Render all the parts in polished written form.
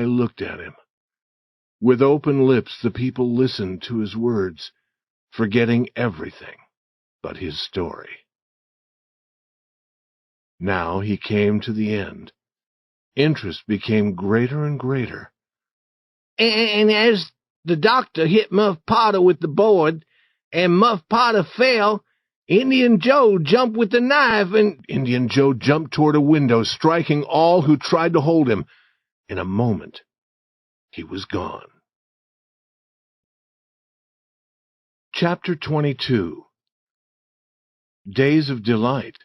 looked at him. With open lips, the people listened to his words, forgetting everything but his story. Now he came to the end. Interest became greater and greater. And as the doctor hit Muff Potter with the board, and Muff Potter fell, Indian Joe jumped with the knife, and Indian Joe jumped toward a window, striking all who tried to hold him. In a moment, he was gone. Chapter 22. Days of Delight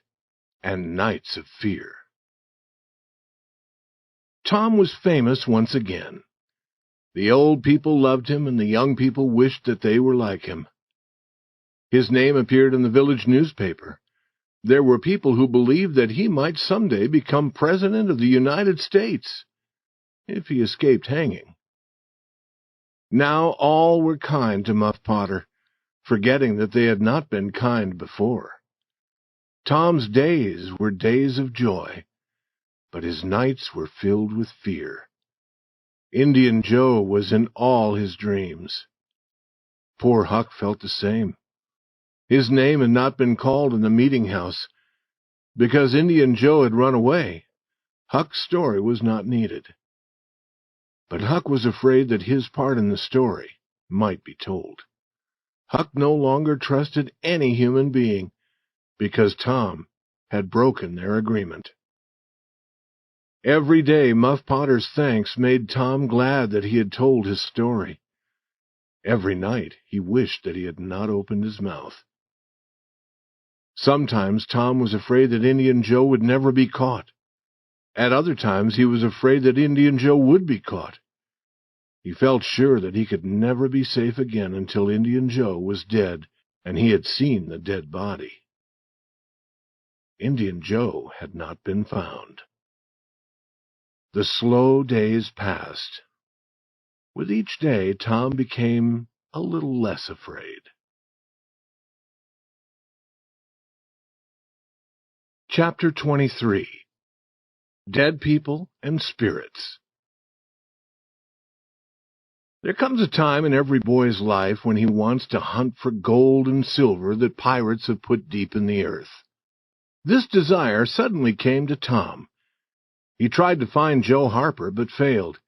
and Nights of Fear. Tom was famous once again. The old people loved him, and the young people wished that they were like him. His name appeared in the village newspaper. There were people who believed that he might someday become President of the United States, if he escaped hanging. Now all were kind to Muff Potter, forgetting that they had not been kind before. Tom's days were days of joy, but his nights were filled with fear. Indian Joe was in all his dreams. Poor Huck felt the same. His name had not been called in the meeting house. Because Indian Joe had run away, Huck's story was not needed. But Huck was afraid that his part in the story might be told. Huck no longer trusted any human being, because Tom had broken their agreement. Every day Muff Potter's thanks made Tom glad that he had told his story. Every night he wished that he had not opened his mouth. Sometimes Tom was afraid that Indian Joe would never be caught. At other times he was afraid that Indian Joe would be caught. He felt sure that he could never be safe again until Indian Joe was dead and he had seen the dead body. Indian Joe had not been found. The slow days passed. With each day, Tom became a little less afraid. Chapter 23. Dead People and Spirits. There comes a time in every boy's life when he wants to hunt for gold and silver that pirates have put deep in the earth. This desire suddenly came to Tom. He tried to find Joe Harper, but failed.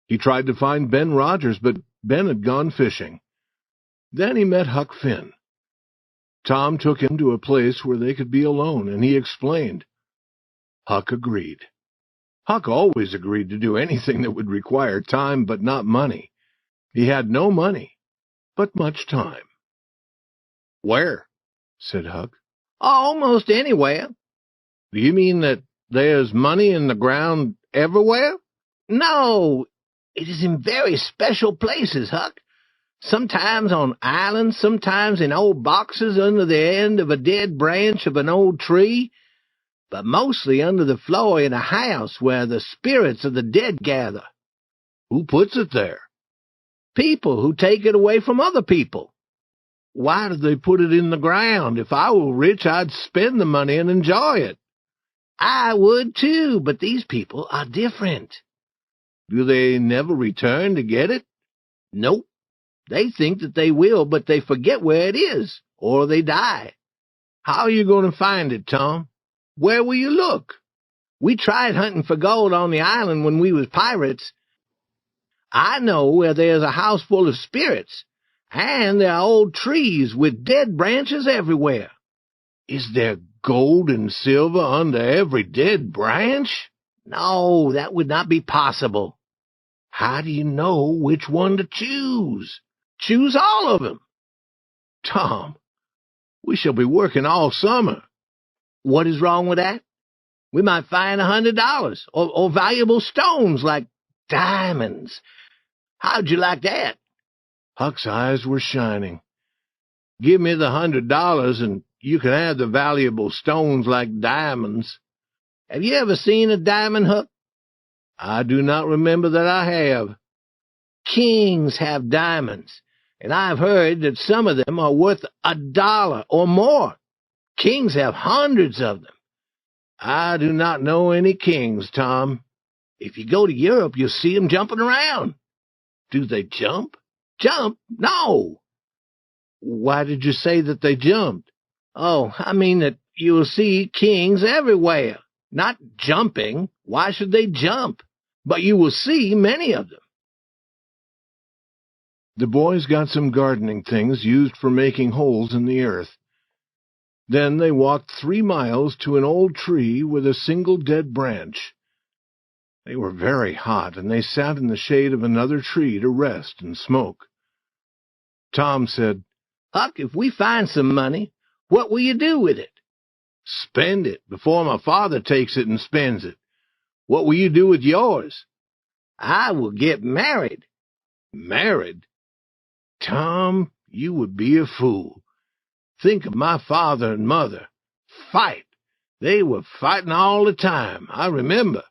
He tried to find Ben Rogers, but Ben had gone fishing. Then he met Huck Finn. Tom took him to a place where they could be alone, and he explained. Huck agreed. Huck always agreed to do anything that would require time but not money. He had no money, but much time. "Where?" said Huck. almost anywhere." "Do you mean that there's money in the ground everywhere?" "No, it is in very special places, Huck. Sometimes on islands, sometimes in old boxes under the end of a dead branch of an old tree, but mostly under the floor in a house where the spirits of the dead gather." "Who puts it there?" "People who take it away from other people." "Why do they put it in the ground? If I were rich, I'd spend the money and enjoy it." "I would too, but these people are different." "Do they never return to get it?" "Nope. They think that they will, but they forget where it is, or they die." "How are you going to find it, Tom? Where will you look?" "We tried hunting for gold on the island when we was pirates. I know where there's a house full of spirits, and there are old trees with dead branches everywhere." "Is there gold and silver under every dead branch?" "No, that would not be possible." "How do you know which one to choose?" "Choose all of them." "Tom, we shall be working all summer." "What is wrong with that? We might find $100 or valuable stones like diamonds. How'd you like that?" Huck's eyes were shining. "Give me the $100 and you can have the valuable stones like diamonds." "Have you ever seen a diamond, Huck?" "I do not remember that I have." "Kings have diamonds, and I've heard that some of them are worth $1 or more. Kings have hundreds of them." "I do not know any kings, Tom." If you go to Europe, you'll see 'em jumping around. Do they jump? Jump? No. Why did you say that they jumped? Oh, I mean that you will see kings everywhere. Not jumping. Why should they jump? But you will see many of them. The boys got some gardening things used for making holes in the earth. Then they walked 3 miles to an old tree with a single dead branch. They were very hot, and they sat in the shade of another tree to rest and smoke. Tom said, Huck, if we find some money, what will you do with it? Spend it before my father takes it and spends it. What will you do with yours? I will get married. Married? Tom, you would be a fool. Think of my father and mother. Fight. They were fighting all the time, I remember.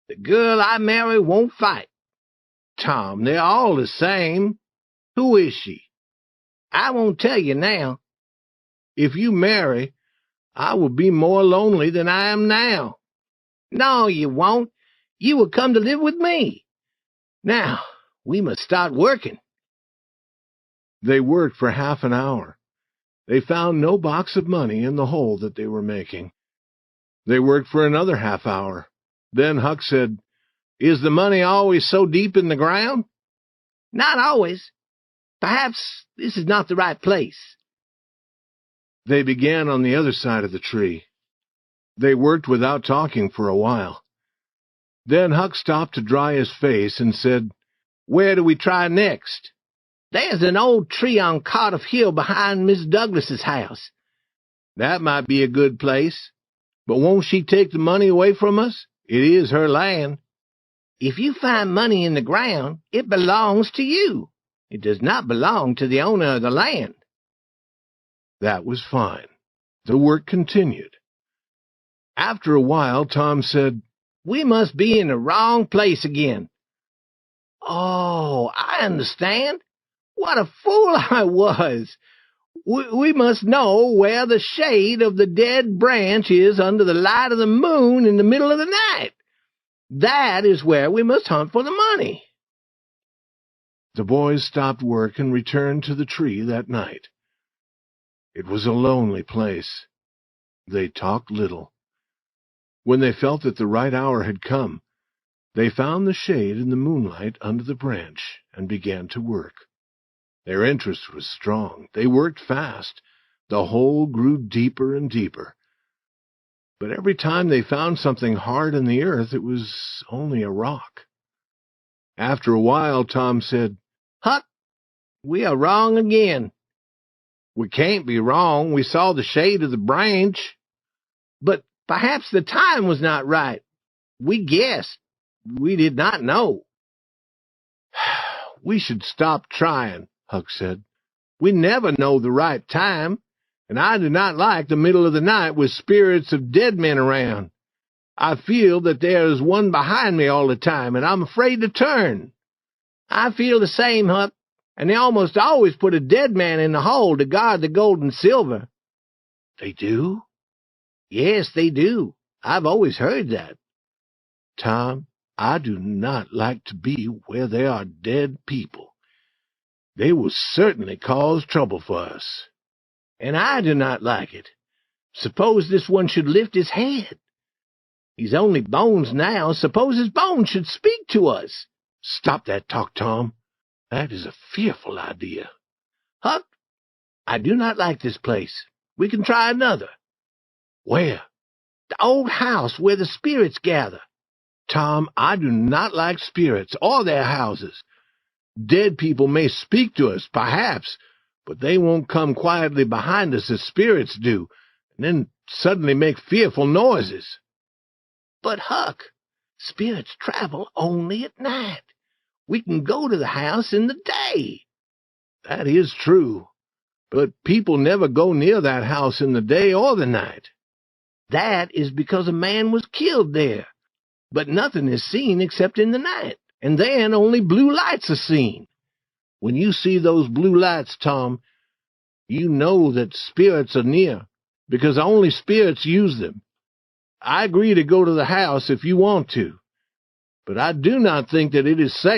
The girl I marry won't fight. Tom, they're all the same. Who is she? I won't tell you now. If you marry, I will be more lonely than I am now. No, you won't. You will come to live with me. Now, we must start working. They worked for half an hour. They found no box of money in the hole that they were making. They worked for another half hour. Then Huck said, Is the money always so deep in the ground? Not always. Perhaps this is not the right place. They began on the other side of the tree. They worked without talking for a while. Then Huck stopped to dry his face and said, Where do we try next? There's an old tree on Cardiff Hill behind Miss Douglas's house. That might be a good place. But won't she take the money away from us? It is her land. If you find money in the ground, it belongs to you. It does not belong to the owner of the land. That was fine. The work continued. After a while, Tom said, We must be in the wrong place again. Oh, I understand. What a fool I was. We must know where the shade of the dead branch is under the light of the moon in the middle of the night. That is where we must hunt for the money. The boys stopped work and returned to the tree that night. It was a lonely place. They talked little. When they felt that the right hour had come, they found the shade in the moonlight under the branch and began to work. Their interest was strong. They worked fast. The hole grew deeper and deeper. But every time they found something hard in the earth, it was only a rock. After a while, Tom said, Huck, we are wrong again. We can't be wrong. We saw the shade of the branch. But perhaps the time was not right. We guessed. We did not know. We should stop trying, Huck said. We never know the right time, and I do not like the middle of the night with spirits of dead men around. I feel that there is one behind me all the time, and I'm afraid to turn. I feel the same, Huck, and they almost always put a dead man in the hole to guard the gold and silver. They do? Yes, they do. I've always heard that. Tom, I do not like to be where there are dead people. They will certainly cause trouble for us. And I do not like it. Suppose this one should lift his head. He's only bones now. Suppose his bones should speak to us. Stop that talk, Tom. That is a fearful idea. Huck, I do not like this place. We can try another. Where? The old house where the spirits gather. Tom, I do not like spirits or their houses. Dead people may speak to us, perhaps, but they won't come quietly behind us as spirits do, and then suddenly make fearful noises. But, Huck, spirits travel only at night. We can go to the house in the day. That is true, but people never go near that house in the day or the night. That is because a man was killed there, but nothing is seen except in the night, and then only blue lights are seen. When you see those blue lights, Tom, you know that spirits are near, because only spirits use them. I agree to go to the house if you want to. but I do not think that it is safe.